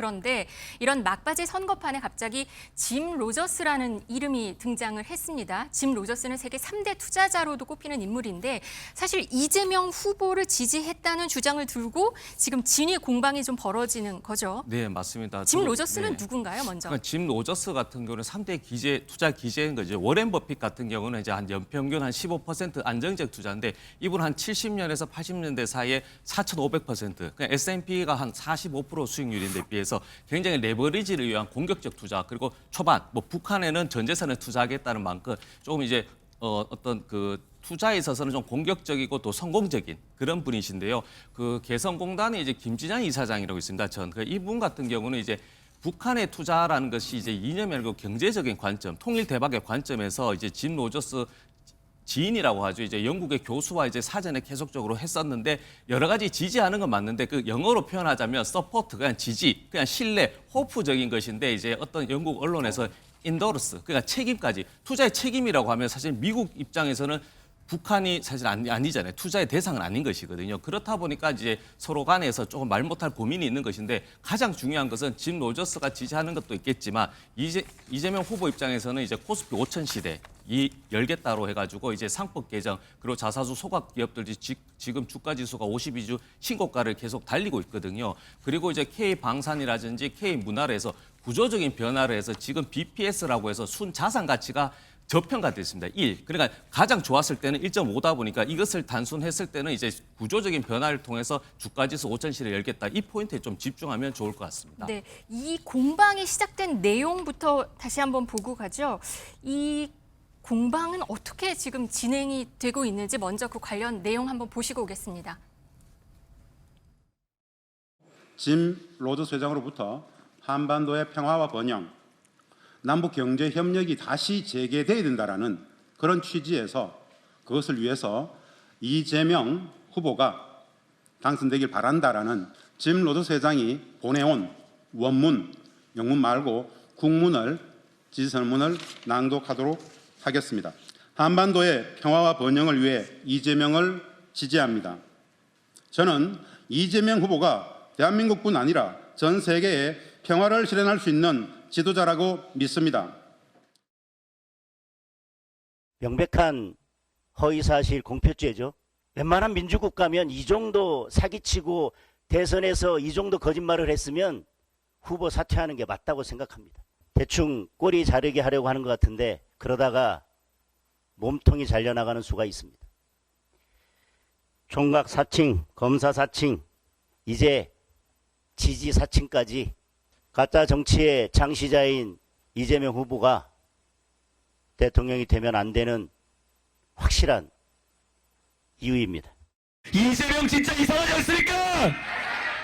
그런데 이런 막바지 선거판에 갑자기 짐 로저스라는 이름이 등장을 했습니다. 짐 로저스는 세계 3대 투자자로도 꼽히는 인물인데 사실 이재명 후보를 지지했다는 주장을 들고 지금 진위 공방이 좀 벌어지는 거죠. 네, 맞습니다. 짐 로저스는 누군가요, 먼저? 그러니까 짐 로저스 같은 경우는 3대 투자 기재인 거죠. 워렌 버핏 같은 경우는 이제 한 연평균 한 15% 안정적 투자인데 이분 한 70년에서 80년대 사이에 4,500%. 그냥 S&P가 한 45% 수익률인데 비해서 굉장히 레버리지를 위한 공격적 투자 그리고 초반 뭐 북한에는 전 재산을 투자하겠다는 만큼 조금 이제 어떤 그 투자에 있어서는 좀 공격적이고 또 성공적인 그런 분이신데요. 그 개성공단의 이제 김진양 이사장이라고 있습니다. 이분 같은 경우는 이제 북한의 투자라는 것이 이제 이념이 아니고 경제적인 관점, 통일 대박의 관점에서 이제 짐 로저스 지인이라고 하죠. 이제 영국의 교수와 이제 사전에 계속적으로 했었는데 여러 가지 지지하는 건 맞는데 그 영어로 표현하자면 서포트, 그냥 지지, 그냥 신뢰, 호프적인 것인데 이제 어떤 영국 언론에서 인더러스, 그러니까 책임까지 투자의 책임이라고 하면 사실 미국 입장에서는 북한이 사실 아니잖아요. 투자의 대상은 아닌 것이거든요. 그렇다 보니까 이제 서로 간에서 조금 말 못할 고민이 있는 것인데 가장 중요한 것은 짐 로저스가 지지하는 것도 있겠지만 이재명 후보 입장에서는 이제 코스피 5천 시대 이 열겠다로 해가지고 이제 상법 개정 그리고 자사주 소각 기업들이 지금 주가 지수가 52주 신고가를 계속 달리고 있거든요. 그리고 이제 K 방산이라든지 K 문화에서 구조적인 변화를 해서 지금 BPS라고 해서 순 자산 가치가 저평가됐습니다. 1. 그러니까 가장 좋았을 때는 1.5다 보니까 이것을 단순했을 때는 이제 구조적인 변화를 통해서 주가지수 5,000시를 열겠다. 이 포인트에 좀 집중하면 좋을 것 같습니다. 네, 이 공방이 시작된 내용부터 다시 한번 보고 가죠. 이 공방은 어떻게 지금 진행이 되고 있는지 먼저 그 관련 내용 한번 보시고 오겠습니다. 짐 로저스 회장으로부터 한반도의 평화와 번영, 남북 경제 협력이 다시 재개돼야 된다라는 그런 취지에서 그것을 위해서 이재명 후보가 당선되길 바란다라는 짐 로저스 회장이 보내온 원문, 영문 말고 국문을 지지선언문을 낭독하도록 하겠습니다. 한반도의 평화와 번영을 위해 이재명을 지지합니다. 저는 이재명 후보가 대한민국뿐 아니라 전 세계에 평화를 실현할 수 있는 지도자라고 믿습니다. 명백한 허위사실 공표죄죠. 웬만한 민주국가면 이 정도 사기치고 대선에서 이 정도 거짓말을 했으면 후보 사퇴하는 게 맞다고 생각합니다. 대충 꼬리 자르게 하려고 하는 것 같은데 그러다가 몸통이 잘려나가는 수가 있습니다. 총각 사칭, 검사 사칭, 이제 지지 사칭까지 가짜 정치의 창시자인 이재명 후보가 대통령이 되면 안 되는 확실한 이유입니다. 이재명 진짜 이상하지 않습니까?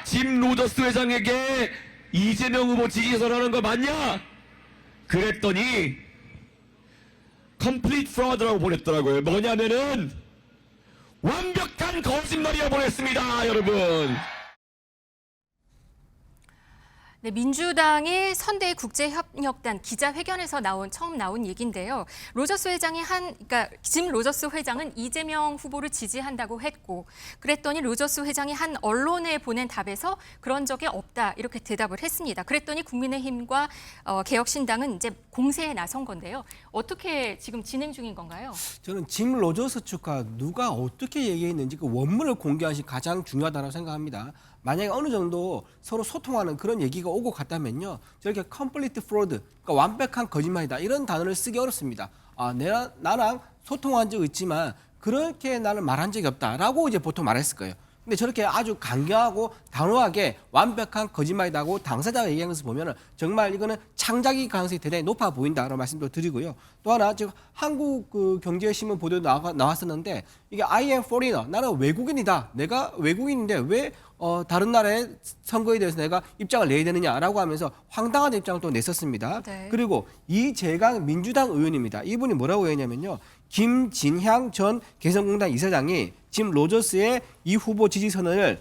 짐 로저스 회장에게 이재명 후보 지지 선언하는 거 맞냐? 그랬더니 complete fraud라고 보냈더라고요. 뭐냐면은 완벽한 거짓말이라 보냈습니다, 여러분. 네, 민주당의 선대위 국제협력단 기자회견에서 처음 나온 얘기인데요. 로저스 회장이 그러니까 짐 로저스 회장은 이재명 후보를 지지한다고 했고, 그랬더니 로저스 회장이 한 언론에 보낸 답에서 그런 적이 없다 이렇게 대답을 했습니다. 그랬더니 국민의힘과 개혁신당은 이제 공세에 나선 건데요. 어떻게 지금 진행 중인 건가요? 저는 짐 로저스 측과 누가 어떻게 얘기했는지 그 원문을 공개하는 것이 가장 중요하다고 생각합니다. 만약에 어느 정도 서로 소통하는 그런 얘기가 오고 갔다면요. 저렇게 complete fraud, 그러니까 완벽한 거짓말이다. 이런 단어를 쓰기 어렵습니다. 나랑 소통한 적 있지만 그렇게 나는 말한 적이 없다라고 이제 보통 말했을 거예요. 근데 저렇게 아주 강경하고 단호하게 완벽한 거짓말이라고 당사자가 얘기한 것을 보면 정말 이거는 창작일 가능성이 대단히 높아 보인다라는 말씀도 드리고요. 또 하나 지금 한국 경제신문 보도 나왔었는데 이게 I am foreigner, 나는 외국인이다. 내가 외국인인데 왜 다른 나라의 선거에 대해서 내가 입장을 내야 되느냐라고 하면서 황당한 입장을 또 냈었습니다. 네. 그리고 이재강 민주당 의원입니다. 이분이 뭐라고 했냐면요. 김진향 전 개성공단 이사장이 짐 로저스의 이 후보 지지 선언을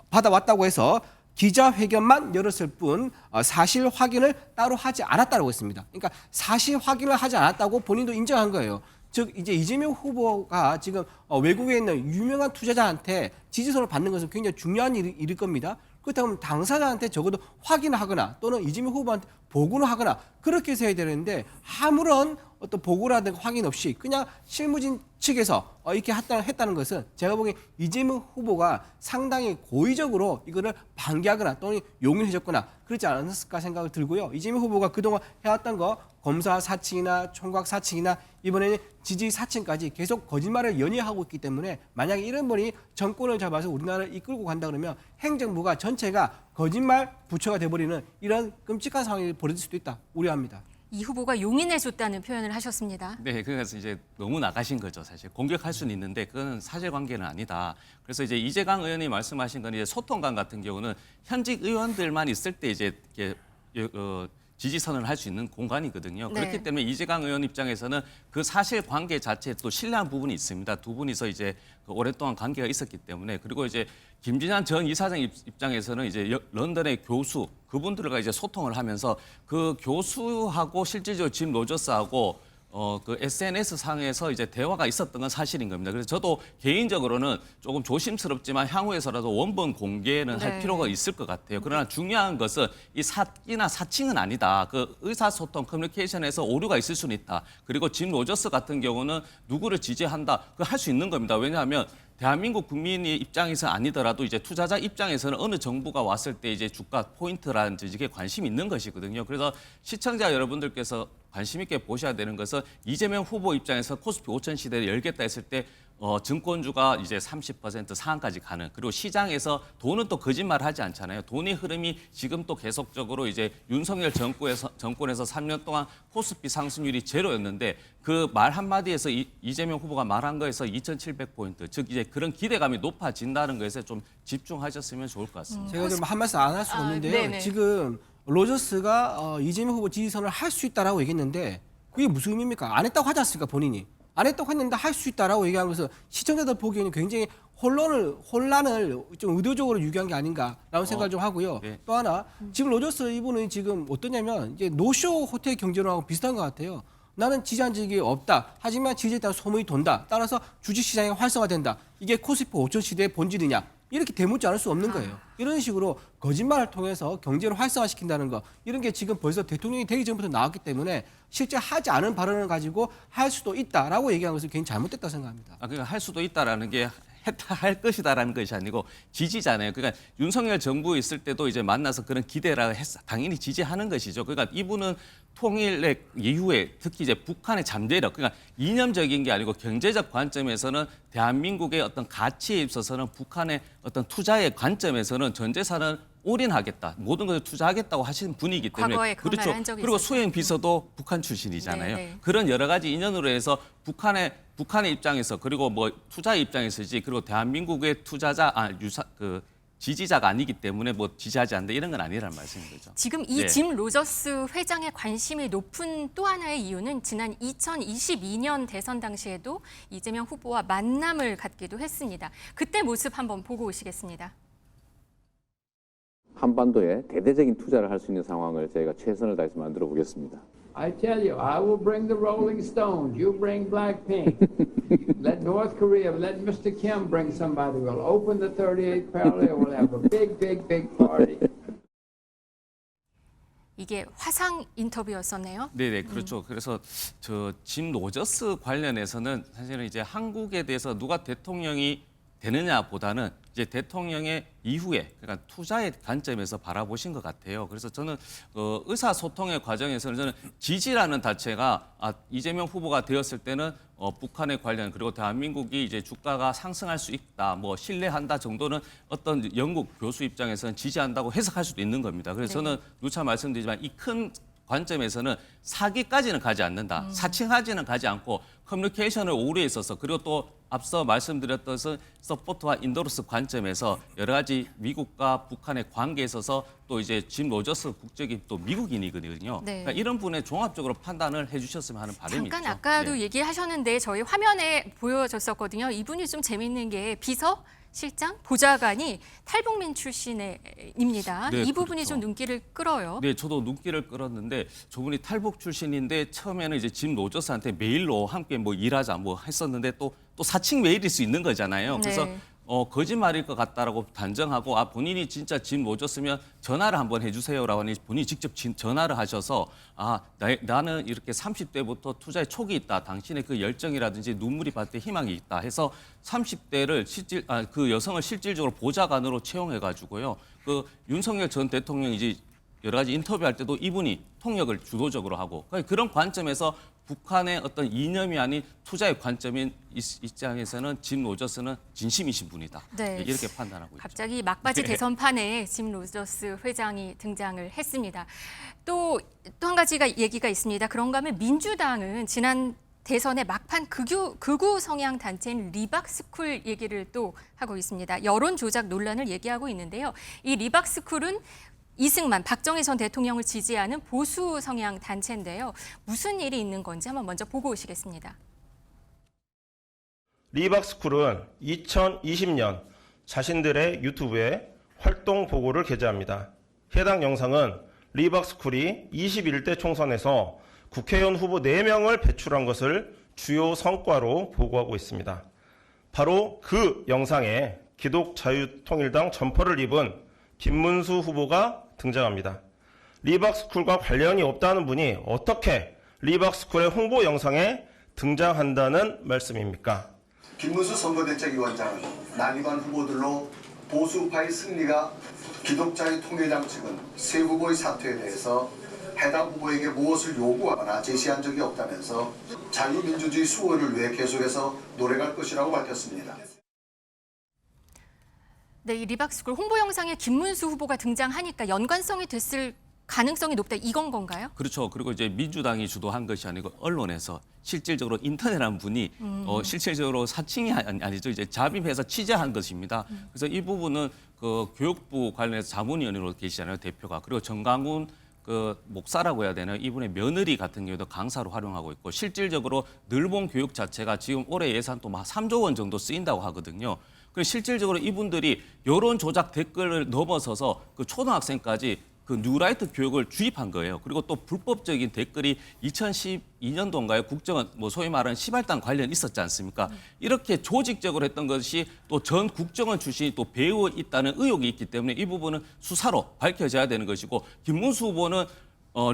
받아왔다고 해서 기자회견만 열었을 뿐 사실 확인을 따로 하지 않았다고 했습니다. 그러니까 사실 확인을 하지 않았다고 본인도 인정한 거예요. 즉 이제 이재명 후보가 지금 외국에 있는 유명한 투자자한테 지지선을 받는 것은 굉장히 중요한 일일 겁니다. 그렇다면 당사자한테 적어도 확인하거나 또는 이재명 후보한테 보고를 하거나 그렇게 해서 해야 되는데 아무런 어떤 보고라든가 확인 없이 그냥 실무진 측에서 이렇게 했다는 것은 제가 보기엔 이재명 후보가 상당히 고의적으로 이거를 방기하거나 또는 용인해줬거나 그렇지 않았을까 생각을 들고요. 이재명 후보가 그동안 해왔던 거 검사 사칭이나 총각 사칭이나 이번에는 지지 사칭까지 계속 거짓말을 연이어하고 있기 때문에 만약에 이런 분이 정권을 잡아서 우리나라를 이끌고 간다 그러면 행정부가 전체가 거짓말 부처가 돼버리는 이런 끔찍한 상황이 벌어질 수도 있다 우려합니다. 이 후보가 용인해줬다는 표현을 하셨습니다. 네, 그래서 이제 너무 나가신 거죠, 사실. 공격할 수는 있는데 그건 사실관계는 아니다. 그래서 이제 이재강 의원이 말씀하신 건 이제 소통관 같은 경우는 현직 의원들만 있을 때 이제 이렇게 지지선을 할 수 있는 공간이거든요. 네. 그렇기 때문에 이재강 의원 입장에서는 그 사실관계 자체에 또 신뢰한 부분이 있습니다. 두 분이서 이제 오랫동안 관계가 있었기 때문에 그리고 이제 김진환 전 이사장 입장에서는 이제 런던의 교수 그분들과 이제 소통을 하면서 그 교수하고 실질적으로 짐 로저스하고 그 SNS 상에서 이제 대화가 있었던 건 사실인 겁니다. 그래서 저도 개인적으로는 조금 조심스럽지만 향후에서라도 원본 공개는 네. 할 필요가 있을 것 같아요. 그러나 중요한 것은 이 사기나 사칭은 아니다. 그 의사소통 커뮤니케이션에서 오류가 있을 수는 있다. 그리고 짐 로저스 같은 경우는 누구를 지지한다. 그거 할 수 있는 겁니다. 왜냐하면 대한민국 국민의 입장에서 아니더라도 이제 투자자 입장에서는 어느 정부가 왔을 때 이제 주가 포인트라든지 이게 관심이 있는 것이거든요. 그래서 시청자 여러분들께서 관심 있게 보셔야 되는 것은 이재명 후보 입장에서 코스피 5천 시대를 열겠다 했을 때 증권주가 이제 30% 상한까지 가는 그리고 시장에서 돈은 또 거짓말을 하지 않잖아요. 돈의 흐름이 지금 또 계속적으로 이제 윤석열 정권에서 3년 동안 코스피 상승률이 제로였는데 그 말 한마디에서 이재명 후보가 말한 거에서 2,700포인트 즉 이제 그런 기대감이 높아진다는 것에 좀 집중하셨으면 좋을 것 같습니다. 제가 좀 한 말씀 안 할 수가 없는데요. 네네. 지금 로저스가 이재명 후보 지지선을 할 수 있다라고 얘기했는데 그게 무슨 의미입니까? 안 했다고 하지 않습니까 본인이? 안 했다고 했는데 할 수 있다라고 얘기한 것은 시청자들 보기에는 굉장히 혼란을 좀 의도적으로 유기한 게 아닌가라는 생각을 좀 하고요. 네. 또 하나 지금 로저스 이분은 지금 어떠냐면 이제 노쇼 호텔 경제론하고 비슷한 것 같아요. 나는 지지한 적이 없다. 하지만 지지에 따라 소문이 돈다. 따라서 주식시장이 활성화된다. 이게 코스피 5천 시대의 본질이냐. 이렇게 대묻지 않을 수 없는 거예요. 이런 식으로 거짓말을 통해서 경제를 활성화시킨다는 거 이런 게 지금 벌써 대통령이 되기 전부터 나왔기 때문에 실제 하지 않은 발언을 가지고 할 수도 있다라고 얘기한 것은 굉장히 잘못됐다고 생각합니다. 그러니까 할 수도 있다라는 게 할 것이다라는 것이 아니고 지지잖아요. 그러니까 윤석열 정부에 있을 때도 이제 만나서 그런 기대라 했어. 당연히 지지하는 것이죠. 그러니까 이분은 통일의 이후에 특히 이제 북한의 잠재력, 그러니까 이념적인 게 아니고 경제적 관점에서는 대한민국의 어떤 가치에 있어서는 북한의 어떤 투자의 관점에서는 전 재산은 올인하겠다. 모든 것을 투자하겠다고 하시는 분이기 때문에 과거에 그런 말을 한 적이 그리고 있었죠. 수행 비서도 북한 출신이잖아요. 네, 네. 그런 여러 가지 인연으로 해서 북한의 입장에서 그리고 뭐 투자 입장에서지 그리고 대한민국의 투자자 지지자가 아니기 때문에 뭐 지지하지 않는다 이런 건 아니라는 말씀인 거죠. 지금 이 네. 짐 로저스 회장의 관심이 높은 또 하나의 이유는 지난 2022년 대선 당시에도 이재명 후보와 만남을 갖기도 했습니다. 그때 모습 한번 보고 오시겠습니다. 한반도에 대대적인 투자를 할 수 있는 상황을 저희가 최선을 다해서 만들어 보겠습니다. I tell you, I will bring the Rolling Stones. You bring Blackpink. Let North Korea, let Mr. Kim bring somebody. We'll open the 38th parallel. We'll have a big, big, big party. 이게 화상 인터뷰였었네요. 네네 그렇죠. 그래서 저 짐 로저스 관련해서는 사실은 이제 한국에 대해서 누가 대통령이 되느냐보다는 이제 대통령의 이후에 그러니까 투자의 관점에서 바라보신 것 같아요. 그래서 저는 의사소통의 과정에서는 저는 지지라는 자체가 이재명 후보가 되었을 때는 북한에 관련 그리고 대한민국이 이제 주가가 상승할 수 있다, 뭐 신뢰한다 정도는 어떤 영국 교수 입장에서는 지지한다고 해석할 수도 있는 겁니다. 그래서 저는 누차 말씀드리지만 이 큰 관점에서는 사기까지는 가지 않는다. 사칭하지는 가지 않고 커뮤니케이션을 오래 있어서 그리고 또 앞서 말씀드렸던 서포트와 인도로스 관점에서 여러 가지 미국과 북한의 관계에 있어서 또 이제 짐 로저스 국적이 또 미국인이거든요. 네. 그러니까 이런 분의 종합적으로 판단을 해주셨으면 하는 바람이 잠깐 있죠. 아까도 네. 얘기하셨는데 저희 화면에 보여줬었거든요. 이분이 좀 재밌는 게 비서, 실장, 보좌관이 탈북민 출신입니다. 네, 이 부분이 그렇죠. 좀 눈길을 끌어요. 네, 저도 눈길을 끌었는데 저분이 탈북 출신인데 처음에는 이제 짐 로저스한테 메일로 함께 뭐 일하자 뭐 했었는데 또 사칭 메일일 수 있는 거잖아요. 그래서 네. 거짓말일 것 같다라고 단정하고 본인이 진짜 짐 로저스면 전화를 한번 해주세요라고 하니 본인이 직접 전화를 하셔서 나는 이렇게 30대부터 투자에 촉이 있다. 당신의 그 열정이라든지 눈물이 받을 때 희망이 있다 해서 30대를 그 여성을 실질적으로 보좌관으로 채용해가지고요. 그 윤석열 전 대통령이 이제 여러 가지 인터뷰할 때도 이분이 통역을 주도적으로 하고 그런 관점에서 북한의 어떤 이념이 아닌 투자의 관점인 입장에서는 짐 로저스는 진심이신 분이다. 네. 이렇게 판단하고 있죠. 갑자기 막바지 네. 대선판에 짐 로저스 회장이 등장을 했습니다. 또 한 가지가 얘기가 있습니다. 그런가 하면 민주당은 지난 대선의 막판 극우 성향 단체인 리박스쿨 얘기를 또 하고 있습니다. 여론 조작 논란을 얘기하고 있는데요. 이 리박스쿨은 이승만, 박정희 전 대통령을 지지하는 보수 성향 단체인데요. 무슨 일이 있는 건지 한번 먼저 보고 오시겠습니다. 리박스쿨은 2020년 자신들의 유튜브에 활동 보고를 게재합니다. 해당 영상은 리박스쿨이 21대 총선에서 국회의원 후보 4명을 배출한 것을 주요 성과로 보고하고 있습니다. 바로 그 영상에 기독자유통일당 점퍼를 입은 김문수 후보가 등장합니다. 리박스쿨과 관련이 없다는 분이 어떻게 리박스쿨의 홍보 영상에 등장한다는 말씀입니까? 김문수 선거대책위원장은 난임한 후보들로 보수파의 승리가 기독자유통일당 측은 세 후보의 사퇴에 대해서 해당 후보에게 무엇을 요구하거나 제시한 적이 없다면서 자유민주주의 수호를 위해 계속해서 노력할 것이라고 밝혔습니다. 네, 이 리박스쿨 홍보 영상에 김문수 후보가 등장하니까 연관성이 됐을 가능성이 높다. 이건 건가요? 그렇죠. 그리고 이제 민주당이 주도한 것이 아니고 언론에서 실질적으로 인터넷한 분이 실질적으로 사칭이 아니죠. 이제 잠입해서 취재한 것입니다. 그래서 이 부분은 그 교육부 관련해서 자문위원으로 계시잖아요, 대표가. 그리고 정강훈 그 목사라고 해야 되나요? 이분의 며느리 같은 경우도 강사로 활용하고 있고 실질적으로 늘본 교육 자체가 지금 올해 예산도 막 3조 원 정도 쓰인다고 하거든요. 그래서 실질적으로 이분들이 여론 조작 댓글을 넘어서서 그 초등학생까지 그 뉴라이트 교육을 주입한 거예요. 그리고 또 불법적인 댓글이 2012년도인가요? 국정원 소위 말하는 시발단 관련 있었지 않습니까? 이렇게 조직적으로 했던 것이 또 전 국정원 출신이 또 배우 있다는 의혹이 있기 때문에 이 부분은 수사로 밝혀져야 되는 것이고 김문수 후보는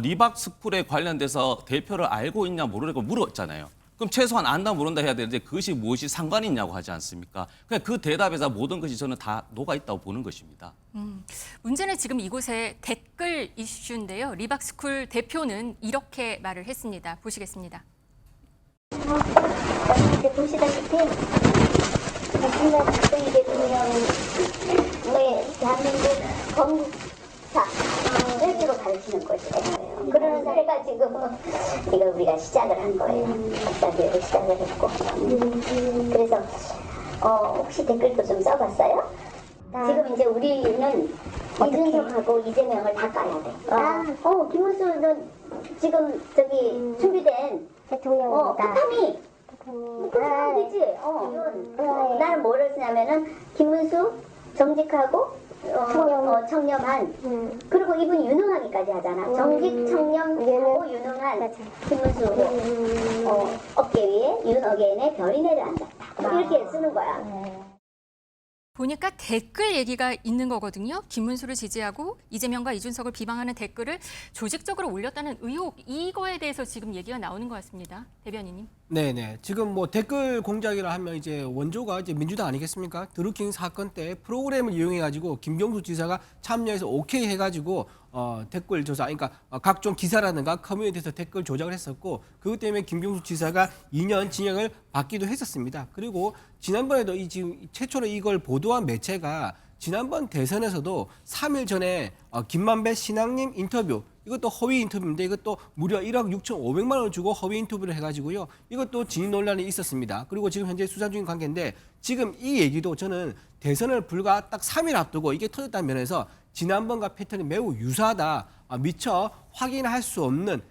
리박스쿨에 관련돼서 대표를 알고 있냐 모르고 물었잖아요. 그럼 최소한 안다 모른다 해야 되는데 그것이 무엇이 상관이 있냐고 하지 않습니까? 그냥 그 대답에서 모든 것이 저는 다 녹아 있다고 보는 것입니다. 문제는 지금 이곳의 댓글 이슈인데요. 리박스쿨 대표는 이렇게 말을 했습니다. 보시겠습니다. 이제 보시다시피 이승만 박정희 대통령의 대한민국 건국사를 주로 가르치는 것이에요. 그러는 사례가 지금 이걸 우리가 시작을 한 거예요. 박사교육을 시작을 했고 그래서 혹시 댓글도 좀 써봤어요? 지금 이제 우리는 이준석하고 이재명을 다 까야 돼. 김문수는 지금 저기 준비된 대통령이다. 그렇게 하면 되지. 나는 뭐를 쓰냐면은 김문수 정직하고 청렴한 그리고 이분이 유능하기까지 하잖아. 정직, 청렴하고 유능한 김문수 후보 어깨 위에 윤어게인의 별이 내려앉았다. 이렇게 쓰는 거야. 보니까 댓글 얘기가 있는 거거든요. 김문수를 지지하고 이재명과 이준석을 비방하는 댓글을 조직적으로 올렸다는 의혹, 이거에 대해서 지금 얘기가 나오는 것 같습니다. 대변인님. 네네. 지금 뭐 댓글 공작이라 하면 이제 원조가 이제 민주당 아니겠습니까? 드루킹 사건 때 프로그램을 이용해가지고 김경수 지사가 참여해서 오케이 해가지고 댓글 조사, 그러니까 각종 기사라든가 커뮤니티에서 댓글 조작을 했었고 그것 때문에 김경수 지사가 2년 징역을 받기도 했었습니다. 그리고 지난번에도 지금 최초로 이걸 보도한 매체가 지난번 대선에서도 3일 전에 김만배 신앙님 인터뷰, 이것도 허위 인터뷰인데 이것도 무려 1억 6,500만 원을 주고 허위 인터뷰를 해가지고요. 이것도 진위 논란이 있었습니다. 그리고 지금 현재 수사 중인 관계인데 지금 이 얘기도 저는 대선을 불과 딱 3일 앞두고 이게 터졌다는 면에서 지난번과 패턴이 매우 유사하다. 미처 확인할 수 없는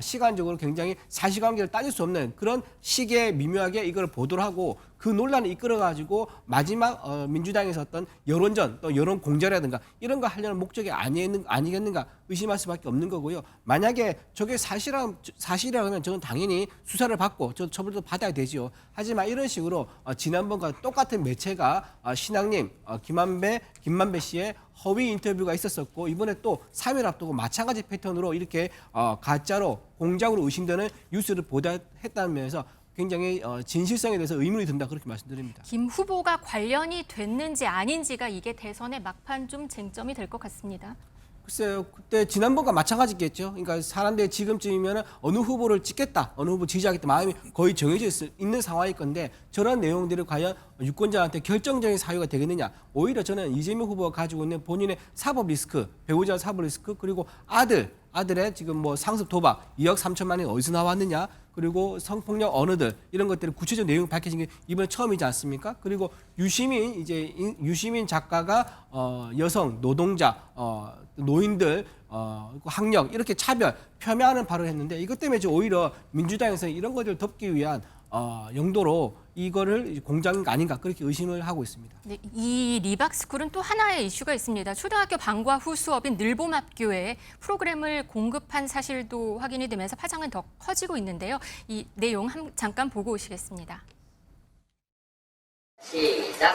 시간적으로 굉장히 사실관계를 따질 수 없는 그런 시기에 미묘하게 이걸 보도를 하고 그 논란을 이끌어가지고 마지막 민주당에서 어떤 여론전 또 여론 공작이라든가 이런 거 하려는 목적이 아니겠는가 의심할 수밖에 없는 거고요. 만약에 저게 사실이라면 저는 당연히 수사를 받고 저 처벌도 받아야 되죠. 하지만 이런 식으로 지난번과 똑같은 매체가 신앙님 김만배 씨의 허위 인터뷰가 있었었고 이번에 또 3일 앞두고 마찬가지 패턴으로 이렇게 가짜로 공작으로 의심되는 뉴스를 보도했다는 면에서 굉장히 진실성에 대해서 의문이 든다 그렇게 말씀드립니다. 김 후보가 관련이 됐는지 아닌지가 이게 대선의 막판 좀 쟁점이 될 것 같습니다. 글쎄요, 그때 지난번과 마찬가지겠죠. 그러니까 사람들이 지금쯤이면 어느 후보를 찍겠다, 어느 후보 지지하겠다 마음이 거의 정해져 있는 상황일 건데 저런 내용들이 과연 유권자한테 결정적인 사유가 되겠느냐. 오히려 저는 이재명 후보가 가지고 있는 본인의 사법 리스크, 배우자 사법 리스크 그리고 아들의 지금 뭐 상습 도박 2억 3천만 원이 어디서 나왔느냐. 그리고 성폭력 언어들 이런 것들이 구체적 내용이 밝혀진 게 이번에 처음이지 않습니까? 그리고 유시민 작가가 여성, 노동자, 노인들, 학력 이렇게 차별, 폄훼하는 발언을 했는데 이것 때문에 오히려 민주당에서 이런 것들을 덮기 위한 용도로 이거를 공작인 거 아닌가 그렇게 의심을 하고 있습니다. 네, 이 리박스쿨은 또 하나의 이슈가 있습니다. 초등학교 방과 후 수업인 늘봄학교에 프로그램을 공급한 사실도 확인이 되면서 파장은 더 커지고 있는데요. 이 내용 잠깐 보고 오시겠습니다. 시작.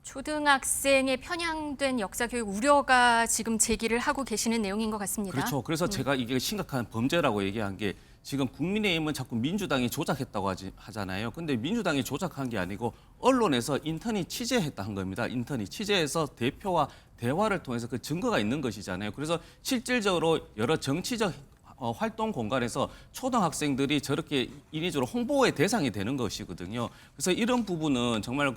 초등학생에 편향된 역사교육 우려가 지금 제기를 하고 계시는 내용인 것 같습니다. 그렇죠. 그래서 제가 이게 심각한 범죄라고 얘기한 게 지금 국민의힘은 자꾸 민주당이 조작했다고 하잖아요. 근데 민주당이 조작한 게 아니고 언론에서 인턴이 취재했다 한 겁니다. 인턴이 취재해서 대표와 대화를 통해서 그 증거가 있는 것이잖아요. 그래서 실질적으로 여러 정치적 활동 공간에서 초등학생들이 저렇게 인위적으로 홍보의 대상이 되는 것이거든요. 그래서 이런 부분은 정말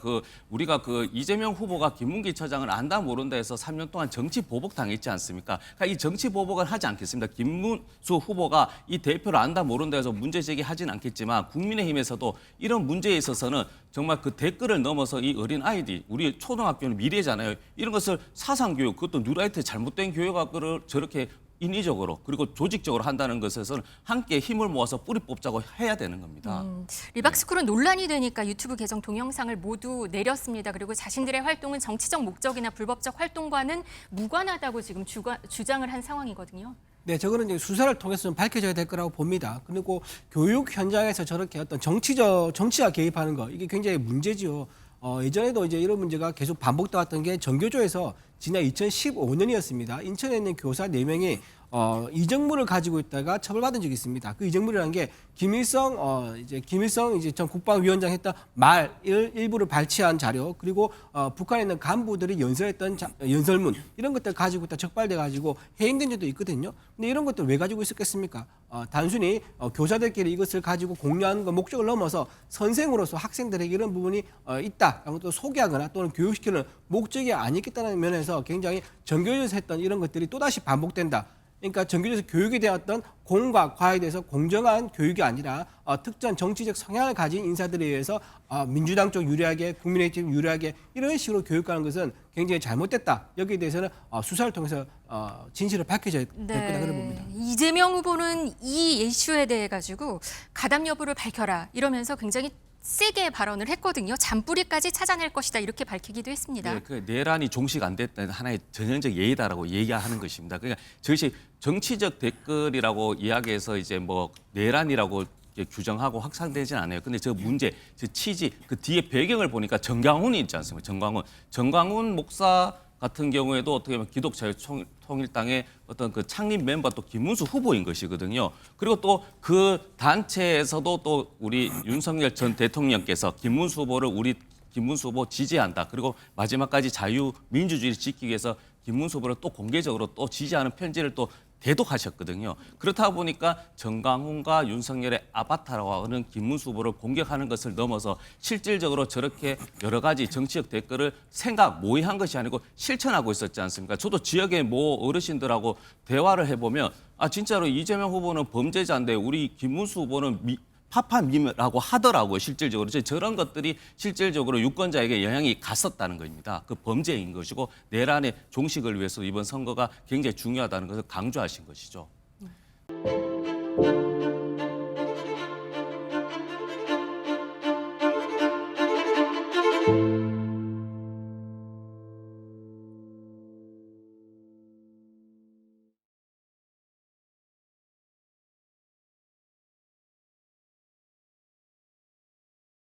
우리가 이재명 후보가 김문기 처장을 안다 모른다 해서 3년 동안 정치 보복 당했지 않습니까? 그러니까 이 정치 보복을 하지 않겠습니다. 김문수 후보가 이 대표를 안다 모른다 해서 문제 제기하진 않겠지만 국민의힘에서도 이런 문제에 있어서는 정말 그 댓글을 넘어서 이 어린 아이들이 우리 초등학교는 미래잖아요. 이런 것을 사상교육, 그것도 누라이트 잘못된 교육학을 저렇게 인위적으로 그리고 조직적으로 한다는 것에서는 함께 힘을 모아서 뿌리 뽑자고 해야 되는 겁니다. 리박스쿨은 논란이 되니까 유튜브 계정 동영상을 모두 내렸습니다. 그리고 자신들의 활동은 정치적 목적이나 불법적 활동과는 무관하다고 지금 주장을 한 상황이거든요. 네, 저거는 이제 수사를 통해서 좀 밝혀져야 될 거라고 봅니다. 그리고 교육 현장에서 저렇게 어떤 정치가 개입하는 거 이게 굉장히 문제지요. 예전에도 이제 이런 문제가 계속 반복돼 왔던 게 전교조에서 지난 2015년이었습니다. 인천에 있는 교사 4명이 이정물을 가지고 있다가 처벌받은 적이 있습니다. 그 이정물이라는 게 김일성 전 국방위원장 했던 말 일부를 발췌한 자료 그리고 북한에 있는 간부들이 연설했던 연설문 이런 것들 가지고 있다 적발돼 가지고 해임된 적도 있거든요. 근데 이런 것들 왜 가지고 있었겠습니까? 단순히 교사들끼리 이것을 가지고 공유하는 것 목적을 넘어서 선생으로서 학생들에게 이런 부분이 있다라고 또 소개하거나 또는 교육시키는 목적이 아니겠다는 면에서 굉장히 전교조에서 했던 이런 것들이 또다시 반복된다. 그러니까 전교조에서 교육에 대한 어떤 공과 과에 대해서 공정한 교육이 아니라 특정 정치적 성향을 가진 인사들에 의해서 민주당 쪽 유리하게 국민의힘 유리하게 이런 식으로 교육하는 것은 굉장히 잘못됐다. 여기에 대해서는 수사를 통해서 진실을 밝혀져야 될 거다 그런 봅니다. 이재명 후보는 이 이슈에 대해 가지고 가담 여부를 밝혀라 이러면서 굉장히 세게 발언을 했거든요. 잔뿌리까지 찾아낼 것이다 이렇게 밝히기도 했습니다. 네, 그 내란이 종식 안 됐다는 하나의 전형적 예의다라고 얘기하는 것입니다. 그러니까 저것이 정치적 댓글이라고 이야기해서 이제 뭐 내란이라고 규정하고 확산되진 않아요. 근데 저 문제, 저 취지, 그 뒤에 배경을 보니까 정광훈이 있지 않습니까? 정광훈 목사 같은 경우에도 어떻게 보면 기독자유통일당의 어떤 그 창립 멤버 또 김문수 후보인 것이거든요. 그리고 또 그 단체에서도 또 우리 윤석열 전 대통령께서 김문수 후보 지지한다. 그리고 마지막까지 자유민주주의를 지키기 위해서 김문수 후보를 또 공개적으로 또 지지하는 편지를 또 대독하셨거든요. 그렇다 보니까 정광훈과 윤석열의 아바타라고 하는 김문수 후보를 공격하는 것을 넘어서 실질적으로 저렇게 여러 가지 정치적 댓글을 모의한 것이 아니고 실천하고 있었지 않습니까? 저도 지역의 모 어르신들하고 대화를 해보면 진짜로 이재명 후보는 범죄자인데 우리 김문수 후보는 파파밈이라고 하더라고요. 실질적으로 저런 것들이 실질적으로 유권자에게 영향이 갔었다는 겁니다. 그 범죄인 것이고 내란의 종식을 위해서 이번 선거가 굉장히 중요하다는 것을 강조하신 것이죠.